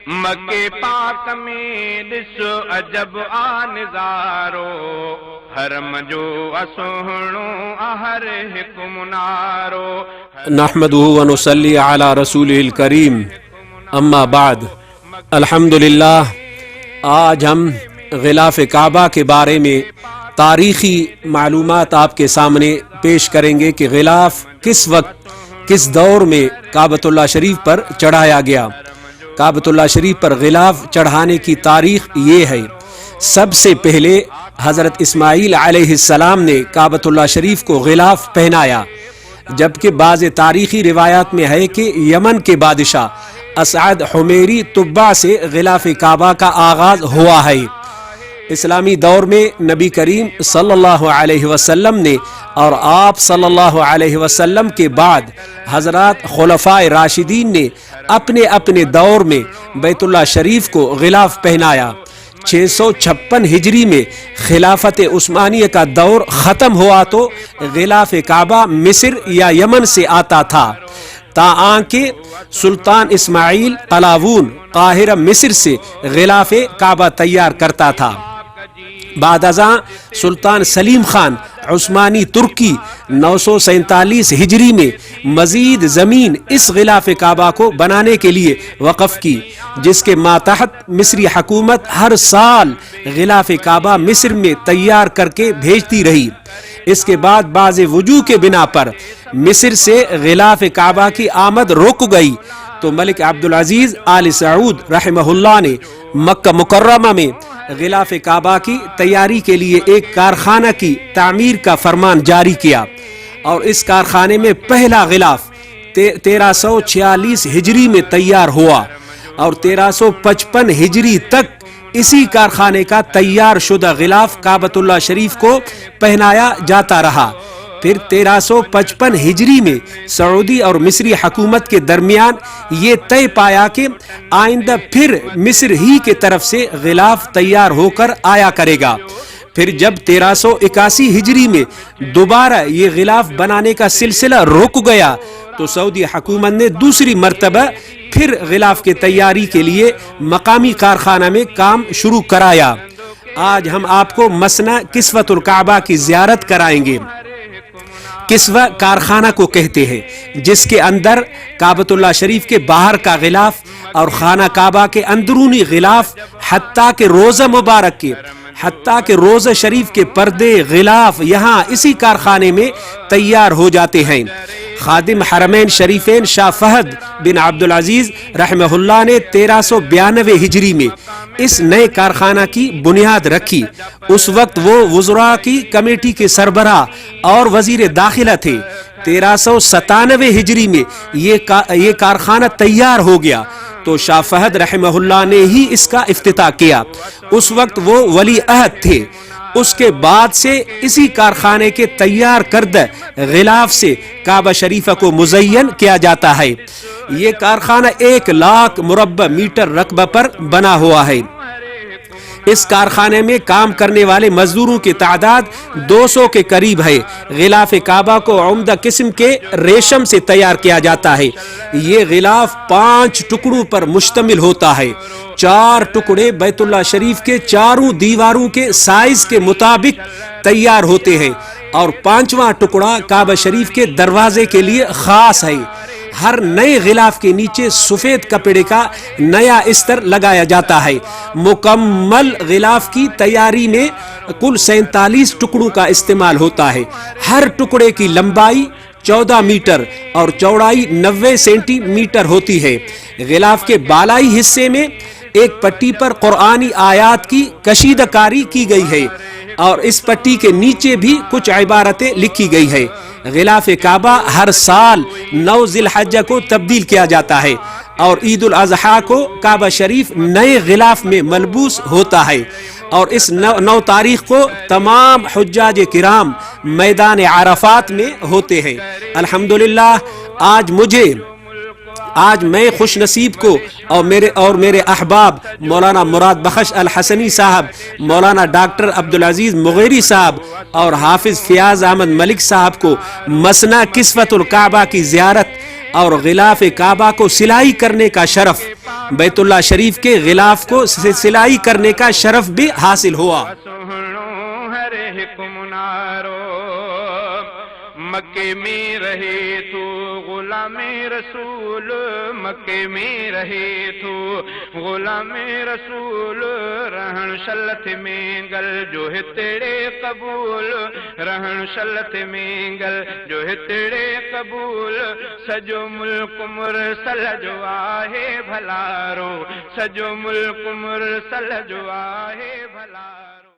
مکے پاک میں ڏسو عجب آ نظارو، حرم جو اسوہنو ہر ہک منارو۔ نحمده ونصلي على رسوله الكريم، اما بعد، الحمدللہ۔ آج ہم غلاف کعبہ کے بارے میں تاریخی معلومات آپ کے سامنے پیش کریں گے کہ غلاف کس وقت کس دور میں کعبۃ اللہ شریف پر چڑھایا گیا۔ کعبۃ اللہ شریف پر غلاف چڑھانے کی تاریخ یہ ہے: سب سے پہلے حضرت اسماعیل علیہ السلام نے کعبۃ اللہ شریف کو غلاف پہنایا، جبکہ بعض تاریخی روایات میں ہے کہ یمن کے بادشاہ اسعد حمیری تبع سے غلاف کعبہ کا آغاز ہوا ہے۔ اسلامی دور میں نبی کریم صلی اللہ علیہ وسلم نے اور آپ صلی اللہ علیہ وسلم کے بعد حضرات خلفائے راشدین نے اپنے اپنے دور میں بیت اللہ شریف کو غلاف پہنایا۔ 656 ہجری میں خلافت عثمانیہ کا دور ختم ہوا تو غلاف کعبہ مصر یا یمن سے آتا تھا، تاکہ سلطان اسماعیل قلاوون قاہرہ مصر سے غلاف کعبہ تیار کرتا تھا۔ بعد ازاں سلطان سلیم خان عثمانی ترکی 947 ہجری میں مزید زمین اس غلاف کعبہ کو بنانے کے لیے وقف کی، جس کے ماتحت مصری حکومت ہر سال غلاف کعبہ مصر میں تیار کر کے بھیجتی رہی۔ اس کے بعد بعض وجوہ کے بنا پر مصر سے غلاف کعبہ کی آمد رک گئی، تو ملک عبدالعزیز آل سعود رحمہ اللہ نے مکہ مکرمہ میں غلاف کعبہ کی تیاری کے لیے ایک کارخانہ کی تعمیر کا فرمان جاری کیا، اور اس کارخانے میں پہلا غلاف 1346 ہجری میں تیار ہوا، اور 1355 ہجری تک اسی کارخانے کا تیار شدہ غلاف کعبۃ اللہ شریف کو پہنایا جاتا رہا۔ پھر 1355 ہجری میں سعودی اور مصری حکومت کے درمیان یہ طے پایا کہ آئندہ پھر مصر ہی کے طرف سے غلاف تیار ہو کر آیا کرے گا۔ پھر جب 1381 ہجری میں دوبارہ یہ غلاف بنانے کا سلسلہ رک گیا تو سعودی حکومت نے دوسری مرتبہ پھر غلاف کی تیاری کے لیے مقامی کارخانہ میں کام شروع کرایا۔ آج ہم آپ کو مسنہ کسوۃ الکعبہ کی زیارت کرائیں گے۔ کسوہ کارخانہ کو کہتے ہیں، جس کے اندر کعبۃ اللہ شریف کے باہر کا غلاف اور خانہ کعبہ کے اندرونی غلاف، حتیٰ کہ روزہ شریف کے پردے غلاف یہاں اسی کارخانے میں تیار ہو جاتے ہیں۔ خادم حرمین شریفین شاہ فہد بن عبدالعزیز رحمہ اللہ نے 1392 ہجری میں اس نئے کارخانہ کی بنیاد رکھی۔ اس وقت وہ وزراء کی کمیٹی کے سربراہ اور وزیر داخلہ تھے۔ 1397 ہجری میں یہ کارخانہ تیار ہو گیا تو شاہ فہد رحمہ اللہ نے ہی اس کا افتتاح کیا۔ اس وقت وہ ولی عہد تھے۔ اس کے بعد سے اسی کارخانے کے تیار کردہ غلاف سے کعبہ شریفہ کو مزین کیا جاتا ہے۔ یہ کارخانہ 1,00,000 مربع میٹر رقبہ پر بنا ہوا ہے۔ اس کارخانے میں کام کرنے والے مزدوروں کی تعداد 200 کے قریب ہے۔ غلاف کعبہ کو عمدہ قسم کے ریشم سے تیار کیا جاتا ہے۔ یہ غلاف 5 ٹکڑوں پر مشتمل ہوتا ہے۔ 4 ٹکڑے بیت اللہ شریف کے چاروں دیواروں کے سائز کے مطابق تیار ہوتے ہیں، اور 5واں ٹکڑا کعبہ شریف کے دروازے کے لیے خاص ہے۔ ہر نئے غلاف کے نیچے سفید کپڑے کا نیا استر لگایا جاتا ہے۔ مکمل غلاف کی تیاری میں کل 47 ٹکڑوں کا استعمال ہوتا ہے۔ ہر ٹکڑے کی لمبائی 14 میٹر اور چوڑائی 90 سینٹی میٹر ہوتی ہے۔ غلاف کے بالائی حصے میں ایک پٹی پر قرآنی آیات کی کشیدہ کاری کی گئی ہے، اور اس پٹی کے نیچے بھی کچھ عبارتیں لکھی گئی ہے۔ غلاف کعبہ ہر سال 9 ذی الحجہ کو تبدیل کیا جاتا ہے، اور عید الاضحیٰ کو کعبہ شریف نئے غلاف میں ملبوس ہوتا ہے، اور اس 9 تاریخ کو تمام حجاج کرام میدان عرفات میں ہوتے ہیں۔ الحمدللہ آج میں خوش نصیب کو اور میرے احباب مولانا مراد بخش الحسنی صاحب، مولانا ڈاکٹر عبدالعزیز مغیری صاحب اور حافظ فیاض احمد ملک صاحب کو مسنہ کسوۃ الکعبہ کی زیارت اور غلاف کعبہ کو سلائی کرنے کا شرف، بیت اللہ شریف کے غلاف کو سلائی کرنے کا شرف بھی حاصل ہوا۔ مکے میں رہے تو غلام رسول، مکے میں رہے تو غلام رسول، رہن شلت میں گل جو ہے تیرے قبول، رہن شلت میں گل جو ہے تیرے قبول، سجو ملک مرسل جو آہے بھلارو، سجو ملک مرسل جو آہے بھلارو۔